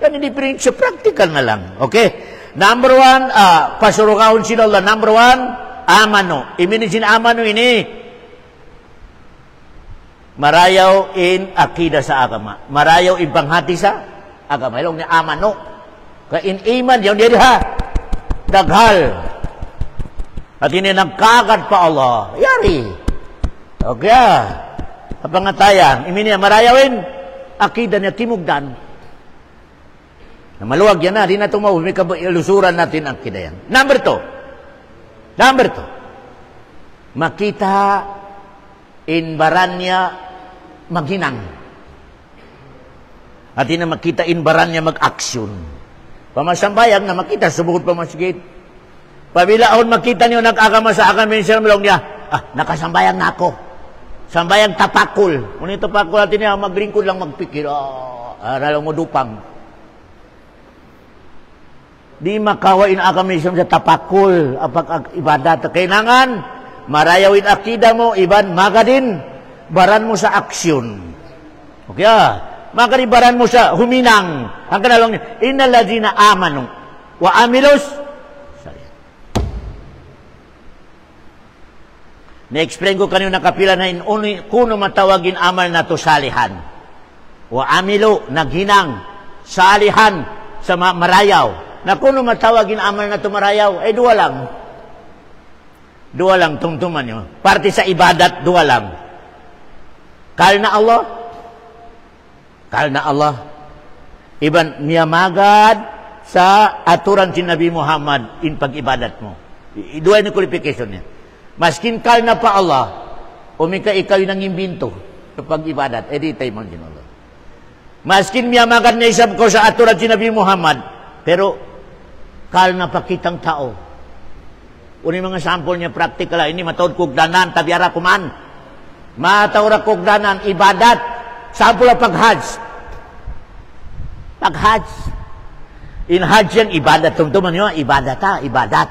Yan hindi prinsip, practical na lang. Okay? Number 1, pasurukahon sila Allah. Number 1, amano. Iminisin amano ini. Marayaw in akida sa agama. Marayaw in panghati sa agama. Ilong ni amano. Ka in iman, yung diri ha. Daghal. At ini nagkagat pa Allah. Yari. Okay. Kapangatayan. Imini marayaw in akida niya timugdan. Na maluwag yan na. Di na tumaw. May kalusuran natin ang akida yan. Number 2. Makita in barannya maghinang. At na makita in barannya mag-aksyon. Pamasambayang na makita subukot pa masjid. Pabilaon makita niyo nag-agama sa agama minsan malong niya. Nakasambayang na ako. Sambayang tapakul. Ngunit tapakul natin niya maglingkod lang magpikir. Aralang mo dupang. Di makawain agama minsan sa tapakul. Apag ibadat. Kailangan marayawin akida mo, iban magadin, baran mo sa aksyon. Okay Magadin baran mo sa huminang. Ang kanalong niya, innal ladzina amanu wa amilus. Na-explain ko kanina kapila na kuno matawagin amal na to salihan. Wa amilu, naghinang, salihan sa marayaw. Na kuno matawagin amal na to marayaw, dua lang. Dua lang, tungtuman nyo. Parte sa ibadat, dua lang. Kalna Allah. Iban miyamagad sa aturan si Nabi Muhammad in pag-ibadat mo. Dua yung qualification niya. Maskin kalna pa Allah, umika ikaw yung nangimbinto sa pag-ibadat, di tayo man din Allah. Maskin miyamagad na isab ko sa aturan si Nabi Muhammad, pero kalna pa kitang tao. Uni mga sample niya practical. Ini matawad kugdanan, tabiara kuman. Matawad kugdanan, ibadat. Sample ang pag-hajj. Pag-hajj. In hajj yan, ibadat. Tumtuman nyo, ibadat.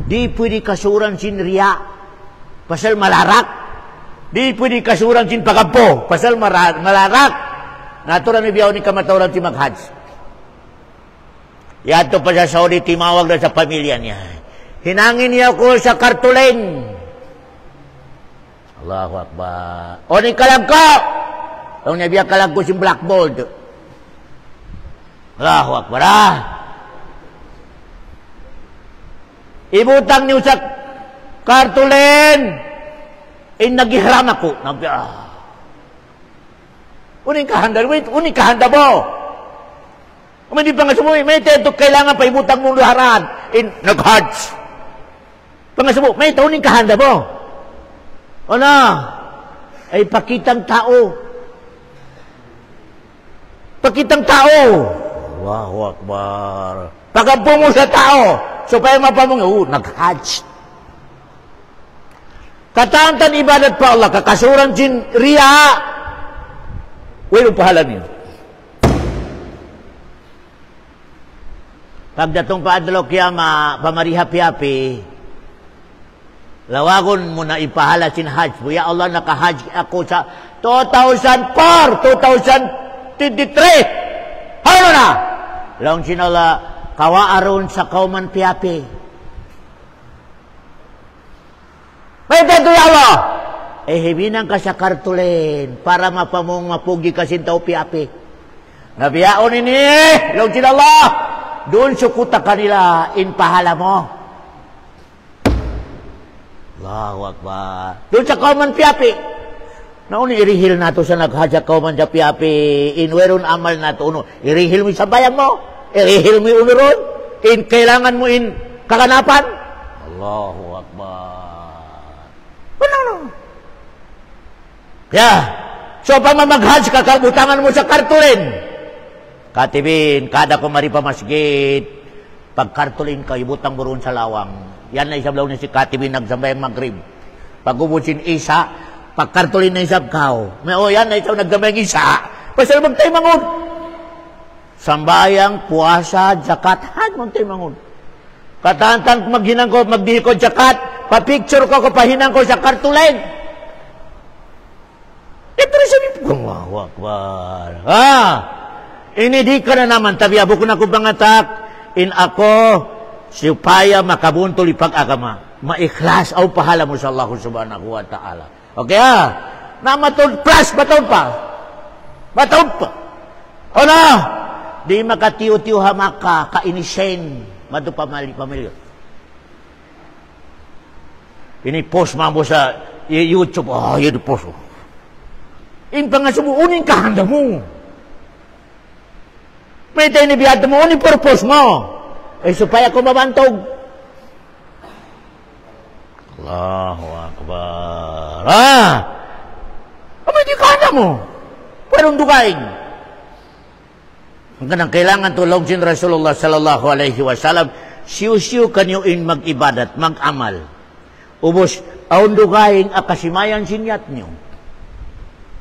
Di pwede kasuran sin riya. Pasal malarak. Di pwede kasuran sin pagampo. Pasal malarak. Naturan ni biyaw ni kamatawad si mag-hajj. Yato pa sa Saudi, timawag na sa pamilya niya. Hinangin niya ko sa kartulen. Allahu Akbar. O ni kalag ko. O niya biya kalag ko si blackboard. Allahu Akbar. Ibutang niyo sa kartulen. Nagihram ako. Uning kahanda mo. Hindi pa nga sumuwi. May teto kailangan pa ibutang mong luharan. Nag-hajj. Pangasabo, may tauning kahanda mo. Ano? Ay pakitang tao. Allahu Akbar. Pagampo mo sa tao. Supaya mapamong, nag-hajj. Katantan ibadat pa Allah, kakasuran sin riya. Wala pahalan niyo. Pagdatong pa adlaw kiyama, pamarihapi-hapi, Lawagon mo na ipahala sin hajj mo. Ya Allah, naka-hajj ako sa 2004, 2023. Ano na? Long sinala, kawaaron sa kauman piapi. Pwede to ya Allah. Hibinan ka sa kartulen para mapamong mapugi ka sintaw piapi. Nabiyaon ini, long sinala, doon sukuta kanila, inpahala mo. Allahu Akbar. Doon sa kauman piapi. Nauni irihil nato sa naghadya kauman sa piapi. Inweron amal nato. Irihil mo sa bayan mo. Irihil mo unuron. Kailangan mo kakanapan. Allahu Akbar. Ano? Kaya, so pa mamaghadj kakabutangan mo sa kartulin. Katibin, kada kumari pa masjid. Pag kartulin ka, ibutang mo ron sa lawang. Yan na isablaw na si Katibin nagsambayang Maghrib. Pag umusin isa, pagkartulin na isab kao. May yan na isaw nagsambayang isa. Pasal magtay mangon. Sambayang, puasa, zakat, magtay mangon. Katantang maghinang ko, magdihi ko zakat, papicture ko, pahinang ko sa kartulin. Ito rin sabi po, Allahu Akbar. Ini di ka na naman, tabi abo ko na kong pangatak, in ako, supaya makabuntol ipag-agama. Maikhlas au pahala mo sa Allah subhanahu wa ta'ala. Okay Namatod plus, bataon pa. Ano? Di makatiyo-tiyo hamaka, kainisen, madu pamilyo. Ini post mo sa YouTube. Yun post. In pangasubo, uning kahanda mo. May tayo nibiyado mo, uning purpose mo. Supaya ko mabantog. Allahu Akbar. Di ka mo. Parang dugain. Ang kanang kailangan tulong sin Rasulullah sallallahu alaihi wasallam, siyo-siyo kanyo mag-ibadat, mag-amal. Ubos, aun dugain akasimayan sinyat nyo.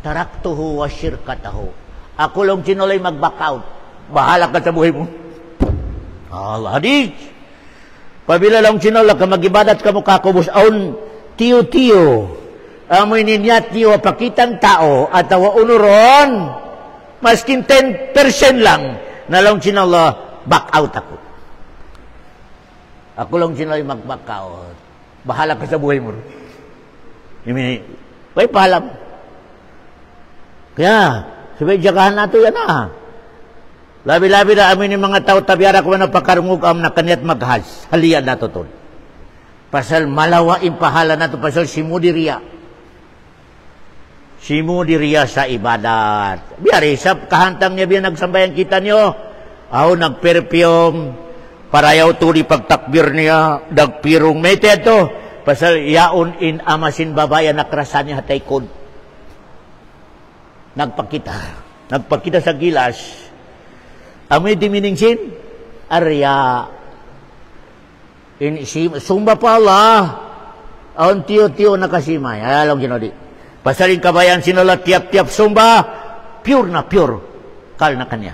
Taraktuhu wa syirkatahu. Ako lang sinulay mag-back out. Bahala ka sa buhay mo. Allah hadis. Pabila lang sinula ka mag-ibadat ka mo kakubos aun tiyo-tiyo. Amoy ninyat niyo pakitang tao at unuron maskin 10% lang na lang sinula back out ako. Ako lang sinula mag-back out. Bahala ka sa buhay mo. May pahalam. Kaya, sabay jagahan nato yan Labi-labi na amin yung mga tao tabiara ko na pakarungog am na kanyat maghas. Halian na to ton. Pasal malawa impahala na to. Pasal simudiriya. Simudiriya sa ibadat. Biyari, sa kahantang niya biya nagsambayan kita nyo. Nagperfume. Parayaw to di pagtakbir niya. Dagpirong. May teto. Pasal yaon in amasin babayan na krasan niya hatay kod. Nagpakita sa gilas. Amoy diminingsin, arya. Sumba pa Allah. Aon tiyo-tiyo nakasimay. Alam ginodi. Pasaling kabayan sinula tiap-tiap sumba, pure na pure. Kal na kanya.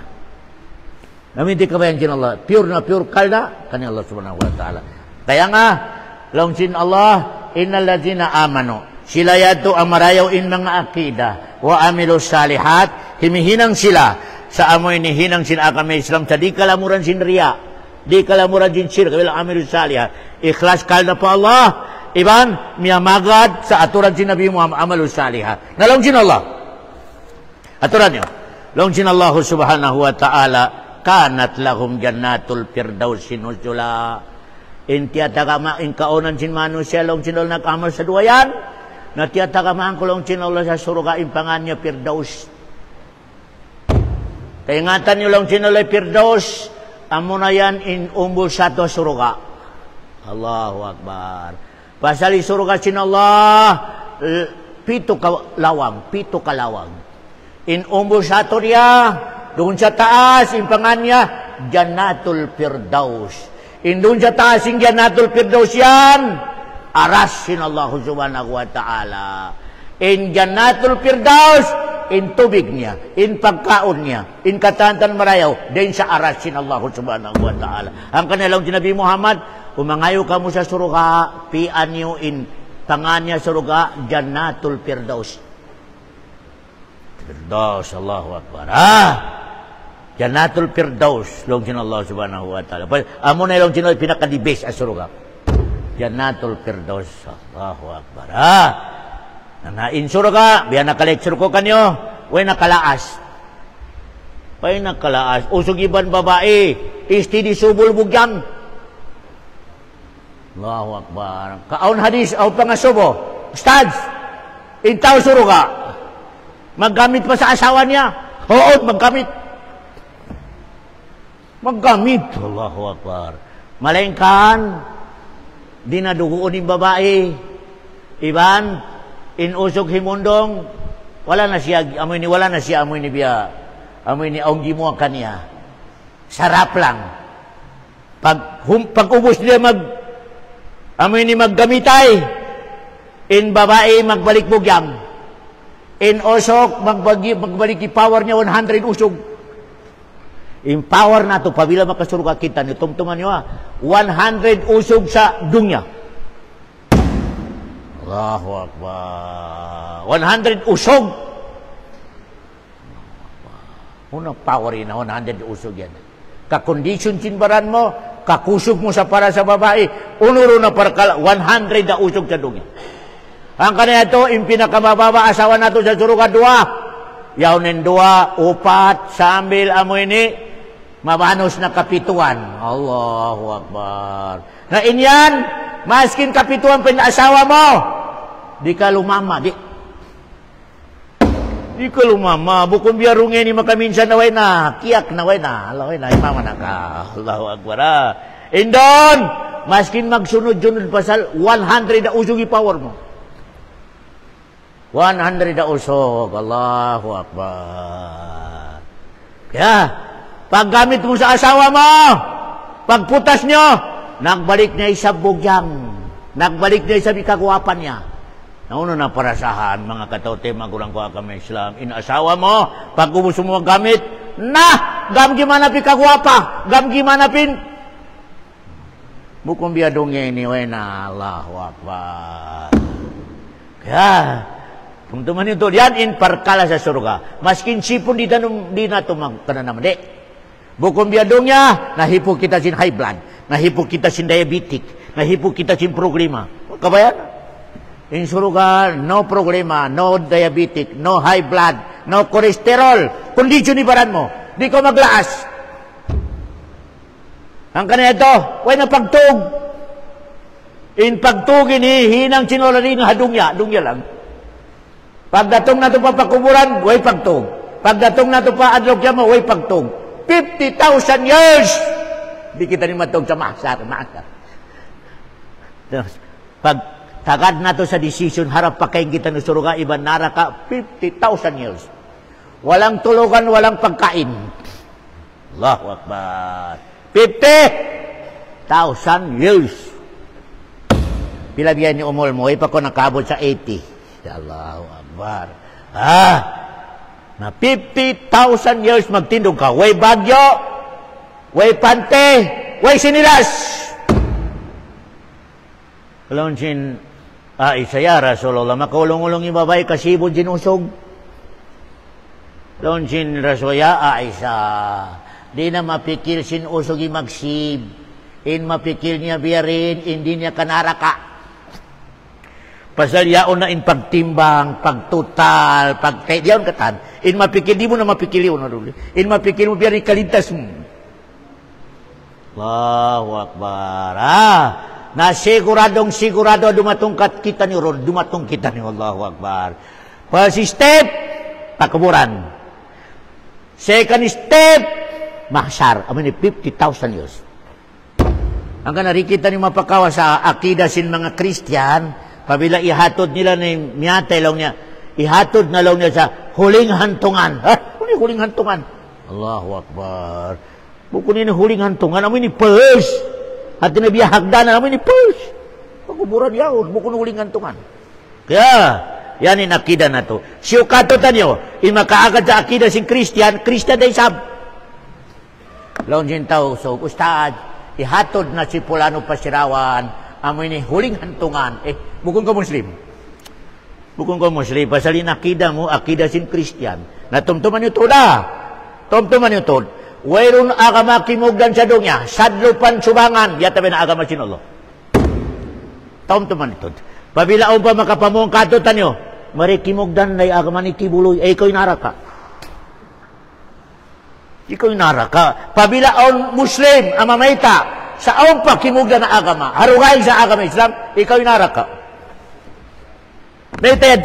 Namin di kabayan sinula, pure na pure kal na kanya Allah subhanahu wa ta'ala. Kaya nga, langsin Allah, innal ladzina amanu. Sila yato amarayaw in mga akida. Wa amilu salihat. Himihinang sila. Sa amoy ni hinang sinakami Islam sa di kalamuran sin riya, di kalamuran sin syirk, bilang amirul salihah. Ikhlas kal na pa Allah, iban, miyamagad sa aturan sin Nabi Muhammad, amalul salihah. Nalong sin Allah. Aturan nyo. Long sin Allah subhanahu wa ta'ala, kanat lahum jannatul firdausi nuzula. Intiyata kama, kaunan sin manusia, long sin Allah nakamal sa duwayan, na tiyata kama, long sin Allah sa suruga, impangan niya firdaus. Kaingatan nyo lang sinulay Firdaus, amo na yan in umbul sato suruga. Allahu Akbar. Pasali suruga sin Allah, pito kalawang. In umbul sato niya, doon sa taas, impangan niya, Jannatul Firdaus. In doon sa taas, yung Jannatul Firdaus yan, aras sin Allah subhanahu wa ta'ala. In Jannatul Firdaus, in tubig niya, in pagkaon niya, in katantan marayaw, din sa arasin Allah subhanahu wa ta'ala. Ang kanilang sinabi Muhammad, umangayo ka mo sa suruka, pian nyo in tangannya surga, Jannatul Firdaus. Firdaus, Allahu Akbar. Jannatul Firdaus, longsin Allah subhanahu wa ta'ala. Amo na longsin Allah, pinaka-dibase as surga. Jannatul Firdaus, Allahu Akbar. Nanain surga, biya naka-lecture ko kanyo, way nakalaas. Way nakalaas. Usog iban babae, istidi subul bugyang. Allahu Akbar. Kaon hadis, o pangasubo. Ustads, intaw surga. Maggamit pa sa asawa niya. Oo, maggamit. Maggamit. Allahu Akbar. Malengkan, dinadugoon ng babae. Iban, inusog himundong, wala na siya amoy ni biya. Amoy ni aunggi mo kaniya. Sarap lang. Pag ubos niya amoy ni maggamitay, in babae magbalik bugyang. In usok, magbalik i-power niya 100 usog. In power na to, pabila makasurga kita niyo, tumtuman niyo 100 usog sa dunya. Allahu Akbar. 100 usog. Unang power na 100 usog yan. Kakondisyon sinbaran mo, kakusog mo sa para sa babae, unuro na para 100 na usog sa dunya. Ang kanina ito, yung pinakamababa asawa na ito sa suruga, 2. Yaunin 2, 4, sambil amoy ni, mabanos na kapituan. Allahu Akbar. Na inyan, maskin kapituan pa asawa mo, di ka lumama, di ka lumama. Bukong biyarungin ni makaminsan na way na, kiyak na way na, alaway na, imama na ka. Allahu Akbar. Indon, maskin magsunod-sunod pasal, 100 na usog i-power mo. 100 na usog. Allahu Akbar. Kaya, paggamit mo sa asawa mo, pagputas nyo, nagbalik niya sa bugyang. Nagbalik niya sa bikagwapan niya. Nauno na parasahan, mga kataute, magurang ko kami Islam. Inasawa mo, pag gusto mo gamit, gam gimana pi kagwapa, gam gimana pin. Bukong biadong ini, wena, Allahu Akbar. Kaya, kung tuman ito, yan in parkala sa surga. Maskin sipon di na ito magkananaman. Bukong biadong niya, nahipo kita sin high blood, nahipo kita sin diabetic, nahipo kita sin problema. Kabayan? In surga, no problema, no diabetic, no high blood, no cholesterol. Kondisyon ibaran mo, di ko maglaas. Ang kanina ito, way na pagtug. In pagtug ini, hinang sinularin ng hadungya lang. Pagdatong na ito pa pakuburan, way pagtug. Pagdatong na ito pa adlokya mo, way pagtug. 50,000 years! Di kita ni matug sa maasar. Pag tagad na to sa decision, harap pa kayong kita ng suruga, iban nara ka, 50,000 years. Walang tulugan, walang pagkain. Allahu Akbar. 50,000 years. Pila biyan ni umol mo, pa ko nakabot sa 80. Allahu Akbar. Na 50,000 years magtindog ka. Way bagyo, way pante, way sinilas. Kalon sin Isaya Rasulullah, makaulong-ulong yung babae kasibod sinusog. Kalon sin Rasulullah, Aisha, di na mapikil sin usog yung magsib. In mapikil niya biyarin, hindi niya kanaraka. Pasal yaon na in pagtimbang, pagtutal, kahit yaon katan, in mapikil, di mo na mapikil yun. In mapikil mo biyarin, kalintas mo. Allahu Akbar. Na sigurado dumatong kita ni Ron, dumatong kita ni Allahu Akbar. First step, pakaburan. Second step, mahsyar. Amin ni 50,000 years. Ang kanarikita ni mapakawa sa akida sin mga Kristiyan, pabila ihatod nila ni miyatay lang niya, ihatod na lang niya sa huling hantungan. Huling hantungan. Allahu Akbar. Bukun ni huling hantungan, amin ni first. At nabiya hagdanan namin ni Pulse. Pagkuburan yaon, bukun huling hantungan. Kaya, yan in akida na to. Siyo katotan nyo, makaagad sa akida sing Christian day sab. Laon sin tao, so, Ustad, ihatod na si Pulano Pasirawan, amo ini huling hantungan. Bukan kau Muslim. Bukan kau Muslim. Pasal ini akidah mo, akidah sin Kristiyan. Na tumtuman ito da. Tumtuman ito. Wairun agama kimugdan sa dunya. Sadlupan subangan. Yata na agama sin Allah. Tumtuman ito. Pabila pa makapamong katutan nyo. Mari kimugdan na agama ni Tibuloy. Ikaw naraka. Ikaw naraka. Pabila on Muslim, amamayta. Sa aong pa kimugdan na agama. Harugay sa agama Islam. Ikaw naraka. Naitayad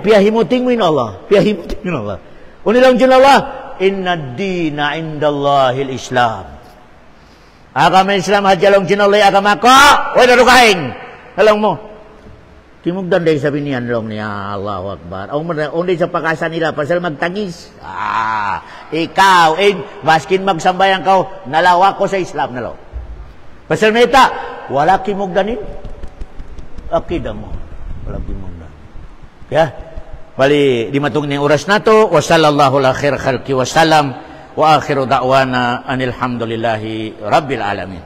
piyahimuting mo in Allah. Piyahimuting mo in Allah. Unilang dyan Allah. Inna dina indallahil Islam. Agama Islam hajalong dyan Allah agama ko. Uy, narukahin. Alam mo. Kimugdan day sabi niyan long niya. Allahu Akbar. Undi sa pakasan nila. Pasal magtagis. Ikaw. Baskin magsambayan ka. Nalawa ko sa Islam. Nalaw. Pasal meta. Wala kimugdanin. Akidah mo. Wala kimugdan. Ya, bali di matong ning oras nato wa sallallahu ala khair khalqi wa salam wa akhiru da'wana anil hamdulillahi rabbil alamin.